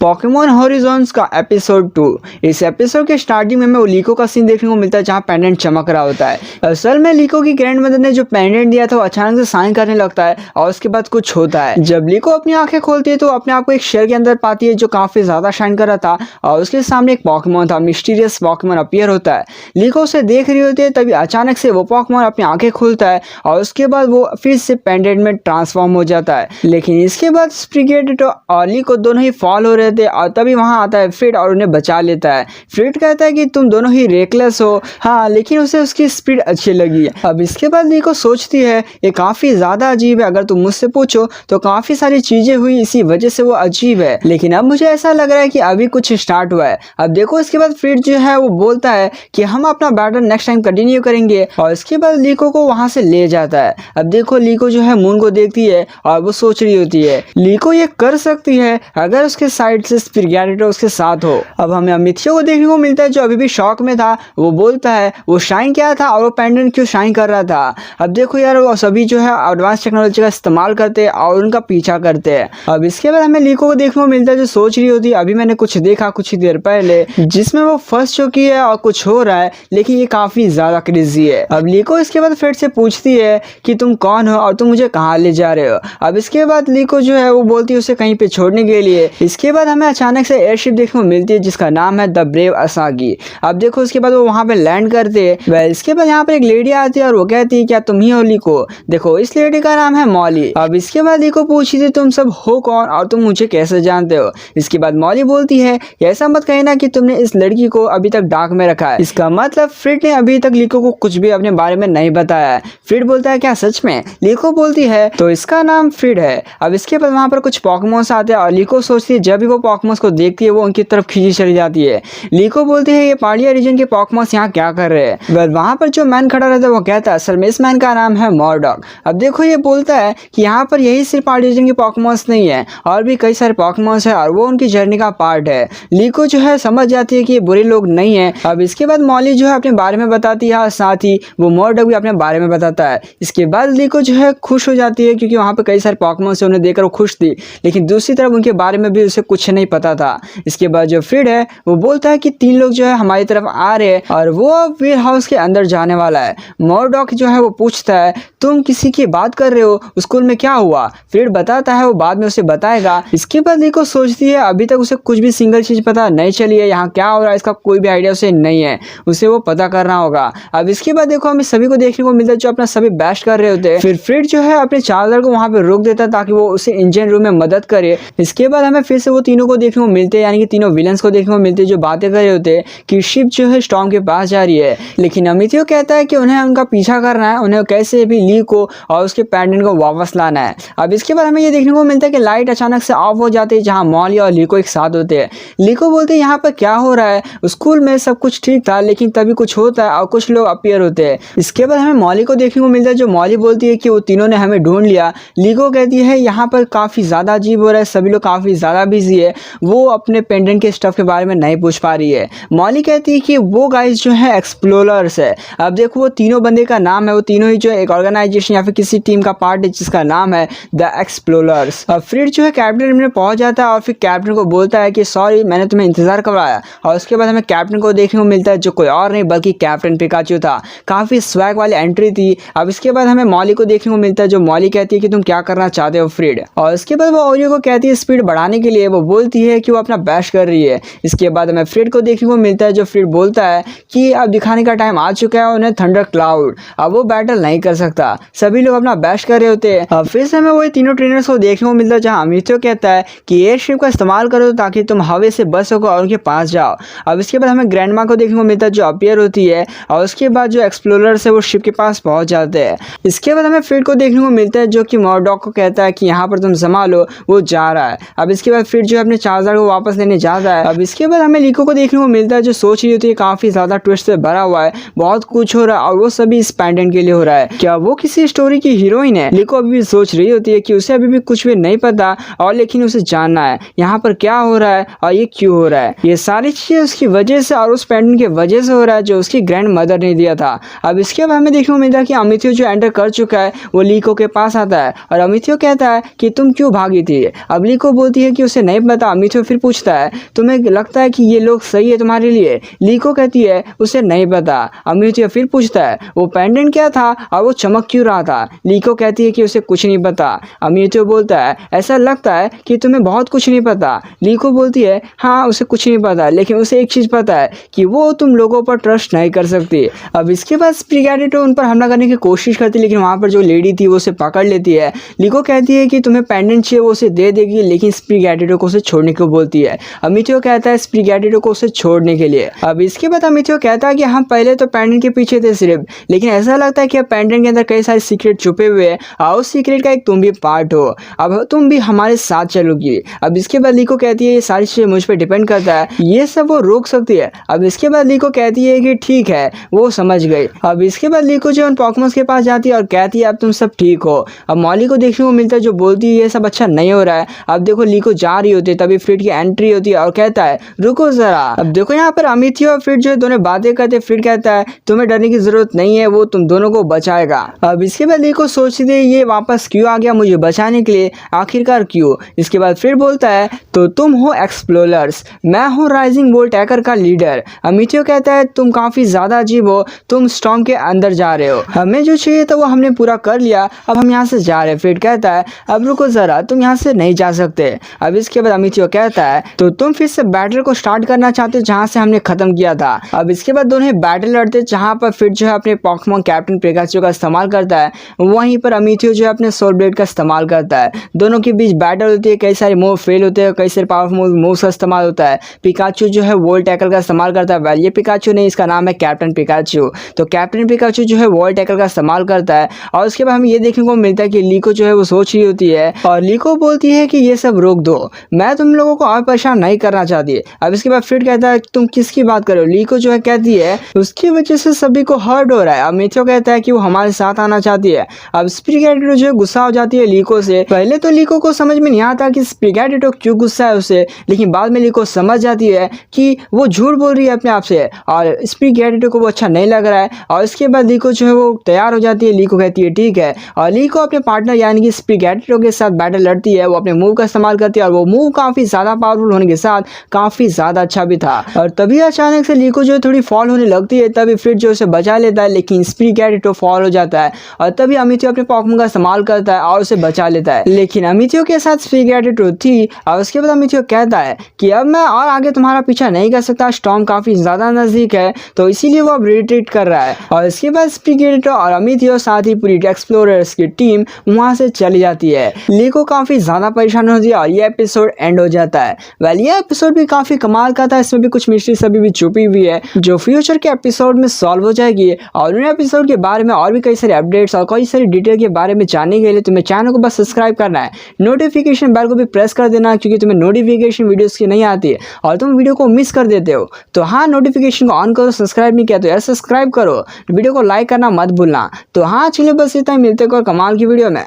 Pokemon horizons का episode 2। इस episode के स्टार्टिंग में हमें लीको का सीन देखने को मिलता है जहां पेंडेंट चमक रहा होता है। असल में लीको की ग्रैंड मदर ने जो पेंडेंट दिया था वो अचानक से शाइन करने लगता है और उसके बाद कुछ होता है। जब लीको अपनी आंखें खोलती है तो अपने आप को एक शेर के अंदर पाती है जो काफी ज्यादा शाइन कर रहा था और उसके सामने एक पोकेमॉन था। मिस्टीरियस पोकेमॉन अपीयर होता है। लीको उसे देख रही होती है, तभी अचानक से वो पोकेमॉन अपनी आंखें खोलता है और उसके बाद वो फिर से पेंडेंट में ट्रांसफॉर्म हो जाता है। लेकिन इसके बाद स्प्रिगेट और लीको दोनों ही फॉल हो रहे थे और तभी वहां आता है फ्रिड और उन्हें बचा लेता है। फ्रिड कहता है कि तुम दोनों ही रेकलेस हो। हाँ, लेकिन उसे उसकी स्पीड अच्छी लगी है। अब इसके बाद लीको सोचती है ये काफी ज्यादा अजीब है, अगर तुम मुझसे पूछो तो काफी सारी चीजें हुई इसी वजह से वो अजीब है, लेकिन अब मुझे ऐसा लग रहा है कि अभी कुछ स्टार्ट हुआ है। अब देखो इसके बाद फ्रिड जो है वो बोलता है कि हम अपना बैटल नेक्स्ट टाइम कंटिन्यू करेंगे और इसके बाद लीको को वहां से ले जाता है। अब देखो लीको जो है मून को देखती है और वो सोच रही होती है लीको ये कर सकती है अगर उसके साइड से स्पिरिगेटो उसके साथ हो। अब हमें अमिथियो को देखने को मिलता है जो अभी भी शॉक में था। वो बोलता है वो शाइन क्या था और वो पेंडेंट क्यों शाइन कर रहा था। अब देखो यार वो सभी जो है एडवांस टेक्नोलॉजी का इस्तेमाल करते हैं और उनका पीछा करते हैं। अब इसके बाद हमें लीको को देखने को मिलता है जो सोच रही होती है अभी मैंने कुछ देखा कुछ ही देर पहले जिसमें वो फंस चुकी है और कुछ हो रहा है, लेकिन ये काफी ज्यादा क्रेजी है। अब लीको इसके बाद फिर से पूछती है कि तुम कौन हो और तुम मुझे कहाँ ले जा रहे हो। अब इसके बाद लीको जो है वो बोलती है उसे कहीं पे छोड़ने के लिए। इसके बाद हमें अचानक से एयरशिप देखने को मिलती है जिसका नाम है द ब्रेव असागी। अब देखो उसके बाद वो वहां पे लैंड करते हैं। इसके बाद यहाँ पर एक लेडी आती है और वो कहती है क्या तुम ही हो लीको। देखो इस लेडी का नाम है मॉली। अब इसके बाद लीको पूछी थी तुम सब हो कौन और तुम मुझे कैसे जानते हो। इसके बाद मॉली बोलती है ऐसा मत कहना कि तुमने इस लड़की को अभी तक डाक में रखा है। इसका मतलब फ्रिड ने अभी तक लीको को कुछ भी अपने बारे में नहीं बताया है। फ्रिड बोलता है क्या सच में। लीको बोलती है तो इसका नाम फ्रिड है। अब इसके बाद वहां पर कुछ पोकेमॉन्स आते हैं और लीको सोचती है जब भी वो पोकेमॉन्स को देखती है वो उनकी तरफ खींची चली जाती है। लीको बोलती है ये पार्डिया रीजन के पोकेमॉन्स यहाँ क्या कर रहे हैं। वहां पर जो मैन खड़ा रहता है वो कहता है असल में इस मैन का नाम है मॉर्डॉक। अब देखो ये बोलता है कि यहाँ पर यही सिर्फ पार्डिया रीजन के पोकेमॉन्स नहीं है और भी कई सारे पोकेमॉन्स है और वो उनकी जर्नी का पार्ट है। लीको जो है समझ जाती है कि ये बुरे लोग नहीं है। अब इसके बाद मॉली जो है अपने बारे में बताती है और साथ ही वो मॉर्डॉक भी अपने बारे में बताता है। इसके बाद लीको जो है खुश हो जाती है क्योंकि वहाँ पे कई सारे पोकेमॉन से उन्हें देखकर वो खुश थी, लेकिन दूसरी तरफ उनके बारे में भी उसे कुछ नहीं पता था। इसके बाद जो फ्रिड है वो बोलता है कि 3 लोग जो है हमारी तरफ आ रहे हैं और वो वेयर हाउस के अंदर जाने वाला है। मॉर्डॉक जो है वो पूछता है तुम किसी की बात कर रहे हो, स्कूल में क्या हुआ। फ्रिड बताता है वो बाद में उसे बताएगा। इसके बाद लीको सोचती है अभी तक उसे कुछ भी सिंगल चीज पता नहीं चली है, यहाँ क्या हो रहा है इसका कोई भी आइडिया उसे नहीं है, उसे वो पता करना होगा। अब इसके बाद देखो हमें सभी को देखने को मिलता है जो अपना सभी बेस्ट कर रहे होते हैं। फिर फ्रिड जो है अपने चार्जर को वहां पे रोक देता है ताकि वो उसे इंजन रूम में मदद करे। इसके बाद हमें फिर से वो तीनों को देखने को मिलते हैं, यानी कि तीनों विलन्स को देखने को मिलते हैं जो बातें कर रहे होते हैं कि शिप जो है स्टॉर्म के पास जा रही है। लेकिन अमिथियो कहता है कि उन्हें उनका पीछा करना है, उन्हें कैसे भी लीको और उसके पेंडेंट को वापस लाना है। अब इसके बाद हमें ये देखने को मिलता है कि लाइट अचानक से ऑफ हो जाती है जहाँ मॉली और लीको एक साथ होते हैं। लीको बोलते हैं यहाँ पर क्या हो रहा है, स्कूल में सब कुछ ठीक था लेकिन तभी कुछ होता है और कुछ लोग अपीयर होते हैं। इसके बाद हमें मॉली को देखने को मिलता है जो मॉली बोलती है कि वो तीनों ने हमें ढूंढ लिया। लीको कहती है यहाँ पर काफी ज्यादा अजीब हो रहा है, सभी लोग काफी ज्यादा बिजी है, वो अपने पेंडेंट के स्टफ के बारे में नहीं पूछ पा रही है। मॉली कहती है कि वो गाइस जो है एक्सप्लोरर्स है। अब देखो वो तीनों बंदे का नाम है, वो तीनों ही जो एक ऑर्गेनाइजेशन या फिर किसी टीम का पार्ट है जिसका नाम है द एक्सप्लोरर्स। अब फ्रिड जो है कैप्टन रूम में पहुंच जाता है और फिर कैप्टन को बोलता है कि सॉरी मैंने तुम्हें इंतजार करवाया। और उसके बाद हमें कैप्टन को देखने को मिलता है जो कोई और नहीं बल्कि कैप्टन पिकाचू था। काफी स्वैग वाली एंट्री थी। अब इसके बाद हमें मॉली को देखने को मिलता है जो मॉली कहती है कि तुम क्या करना चाहते हो फ्रिड। और इसके बाद वो ओरियो को कहती है स्पीड बढ़ाने के लिए, वो बोलती है कि वो अपना बेस्ट कर रही है। इसके बाद हमें फ्रिड को देखने को मिलता है जो फ्रिड बोलता है कि अब दिखाने का टाइम आ चुका है उन्हें थंडर क्लाउड, अब वो बैटल नहीं कर सकता, सभी लोग अपना बेस्ट कर रहे होते हैं। अब फिर से हमें वही तीनों ट्रेनर्स को देखने को मिलता है जहाँ अमिथियो कहता है कि एयरशिप का इस्तेमाल करो ताकि तुम हवा से बच सको और उनके पास जाओ। अब इसके बाद हमें ग्रैंडमा को देखने को मिलता है जो अपीयर होती है और उसके बाद जो एक्सप्लोरर्स है वो शिप के पास पहुंच जाते हैं। इसके बाद हमें फ्रिड को देखने को मिलता है जो कि मॉर्डॉक को कहता है कि यहाँ पर तुम संभालो, वो जा रहा है। अब इसके बाद फ्रिड जो अपने चार्जर को वापस लेने जाता है। अब इसके बाद हमें लीको को देखने को मिलता है जो सोच रही होती है काफी ज्यादा ट्विस्ट से भरा हुआ है, बहुत कुछ हो रहा है और वो सभी इस पेंडेंट के लिए हो रहा है। क्या वो किसी स्टोरी की हीरोइन है। लीको अभी भी सोच रही होती है कि उसे अभी भी कुछ भी नहीं पता और लेकिन उसे जानना है यहाँ पर क्या हो रहा है और ये क्यों हो रहा है। ये सारी चीजें उसकी वजह से और उस पेंडेंट की वजह से हो रहा है जो उसकी ग्रैंड मदर ने दिया था। अब इसके बाद हमें देखने को मिलता है कि अमिथियो जो एंटर कर चुका है वो लीको के पास आता है और अमिथियो कहता है कि तुम क्यों भागी थी। अब लीको बोलती है कि उसे नहीं पता। अमिथियो फिर पूछता है तुम्हें लगता है कि ये लोग सही है तुम्हारे लिए। लीको कहती है उसे नहीं पता। अमिथियो फिर पूछता है वो पेंडेंट क्या था और वो चमक क्यों रहा था। लीको कहती है कि उसे कुछ नहीं पता। अमिथियो बोलता है ऐसा लगता है कि तुम्हें बहुत कुछ नहीं पता। लीको बोलती है हाँ उसे कुछ नहीं पता लेकिन उसे एक चीज पता है कि वो तुम लोगों पर ट्रस्ट नहीं कर सकती। अब इसके बाद स्प्रिगैटिटो उन पर हमला करने की कोशिश करती है लेकिन वहां पर जो लेडी थी वो उसे पकड़ लेती है। लीको कहती है कि तुम्हें पेंडेंट चाहिए वो उसे दे देगी लेकिन स्प्रिगैटिटो को उसे छोड़ने को बोलती है। अमिथियो कहता है स्प्रिगैटिटो को उसे छोड़ने के लिए। अब इसके बाद अमिथियो कहता है कि हम पहले तो पेंडेंट के पीछे थे सिर्फ लेकिन ऐसा लगता है कि अब पेंडेंट के अंदर कई सारे सीक्रेट छुपे हुए हैं और उस सीक्रेट का एक तुम भी पार्ट हो। अब तुम भी हमारे साथ चलोगी। अब इसके बाद लीको कहती है ये सारी चीजें मुझ पर डिपेंड करता है ये सब वो रोक सकती है। अब इसके बाद लीको कहती है कि ठीक है वो समझ गई। अब इसके बाद लीको जो उन पॉकेमॉन्स के पास जाती है और कहती है अब तुम सब ठीक हो। अब मॉली को देखने को मिलता है जो बोलती है ये सब अच्छा नहीं हो रहा है। अब देखो लीको जा रही होती है तभी फ्रिड की एंट्री होती है और कहता है रुको जरा। अब देखो यहाँ पर अमिथियो और फ्रिड जो दोनों बातें करते हैं। फ्रिड कहता है तुम्हें डरने की जरूरत नहीं है वो तुम दोनों को बचाएगा। अब इसके बाद लीको सोचती है ये वापस क्यों आ गया मुझे बचाने के लिए आखिरकार क्यों। इसके बाद फ्रिड बोलता है तो तुम हो एक्सप्लोरर्स मैं हूँ राइजिंग वोल्ट हैकर का लीडर। अमिथियो कहता है तुम काफी ज्यादा अजीब हो तुम स्टॉर्म के अंदर जा रहे हो हमें जो चाहिए था वो हमने पूरा कर लिया अब हम यहाँ से जा रहे हैं। फ्रिड कहता है अब रुको जरा तुम यहाँ से नहीं जा सकते। अब इसके बाद अमिथियो कहता है तो तुम फिर से बैटल को स्टार्ट करना चाहते हो जहाँ से हमने खत्म किया था। अब इसके बाद दोनों बैटल लड़ते जहाँ पर फ्रिड जो है अपने पॉकेमॉन कैप्टन पिकाचू का इस्तेमाल करता है वहीं पर अमिथियो जो है अपने सोल ब्लेड का इस्तेमाल करता है। दोनों के बीच बैटल होती है कई सारे मूव फेल होते हैं कई सारे पावरफुल मूव्स का इस्तेमाल होता है। पिकाचू जो है वोल्ट टैकल का इस्तेमाल करता है। वेल ये पिकाचू नहीं इसका नाम है कैप्टन पिकाचू। तो कैप्टन पिकाचू जो है वोल्ट टैकल का इस्तेमाल करता है और उसके बाद हमें ये देखने को मिलता है कि लीको जो है वो सोच रही होती है और लीको बोलती है कि ये सब रोक दो मैं तुम लोगों को और परेशान नहीं करना चाहती। अब इसके बाद फ्रिड कहता है तुम किसकी बात कर रहे हो। लीको जो है कहती है उसकी वजह से सभी को हर्ट हो रहा है। अमिथियो कहता है कि वो हमारे साथ आना चाहती है। अब स्प्रिगैटिटो जो है गुस्सा हो जाती है लीको से। पहले तो लीको को समझ में नहीं आता कि स्प्रिगैटिटो क्यों गुस्सा है उसे लेकिन बाद में लीको समझ जाती है कि वो झूठ बोल रही है अपने आप से और स्प्रिगैटिटो को वो अच्छा नहीं लग रहा है। और इसके बाद लीको जो है वो तैयार हो जाती है। लीको कहती है ठीक है और लीको अपने पार्टनर यानी कि स्प्रिगैटिटो के साथ बैटल लड़ती है। वो अपने मूव का इस्तेमाल करती है और वो मूव काफी ज्यादा पावरफुल होने के साथ काफी ज्यादा अच्छा भी था। और तभी अचानक से लीको जो थोड़ी फॉल होने लगती है तभी फ्रिड जो उसे बचा लेता है लेकिन स्प्रिगैटिटो फॉल हो जाता है और तभी अमिथियो अपने पॉकेमॉन का इस्तेमाल करता है और उसे बचा लेता है। लेकिन अमिथियो के साथ स्प्रिगैटिटो थी और उसके बाद अमिथियो कहता है कि अब मैं और आगे तुम्हारा पीछा नहीं कर सकता स्टॉर्म काफी ज्यादा नजदीक है तो इसीलिए वो अब रिट्रीट कर रहा है। और इसके बाद स्प्रिगैटिटो और अमिथियो साथ ही पूरी एक्सप्लोरर्स की टीम वहां से चली जाती है। लीको काफी ज्यादा परेशान होती है और ये एपिसोड एंड हो जाता है। वेल ये एपिसोड भी काफी कमाल का था। इसमें भी कुछ मिस्ट्री सभी भी छुपी हुई है जो फ्यूचर के एपिसोड में सॉल्व हो जाएगी। और उन एपिसोड के बारे में और भी कई सारे अपडेट्स और कई सारी डिटेल के बारे में जानने के लिए तुम्हें चैनल को बस सब्सक्राइब करना है। नोटिफिकेशन बेल को भी प्रेस कर देना क्योंकि तुम्हें नोटिफिकेशन वीडियोस की नहीं आती है और तुम वीडियो को मिस कर देते हो। तो हाँ नोटिफिकेशन को ऑन करो। सब्सक्राइब नहीं किया तो यार सब्सक्राइब करो। वीडियो को लाइक करना मत भूलना। तो हाँ चलिए बस इतना ही मिलते हैं और कमाल की वीडियो में।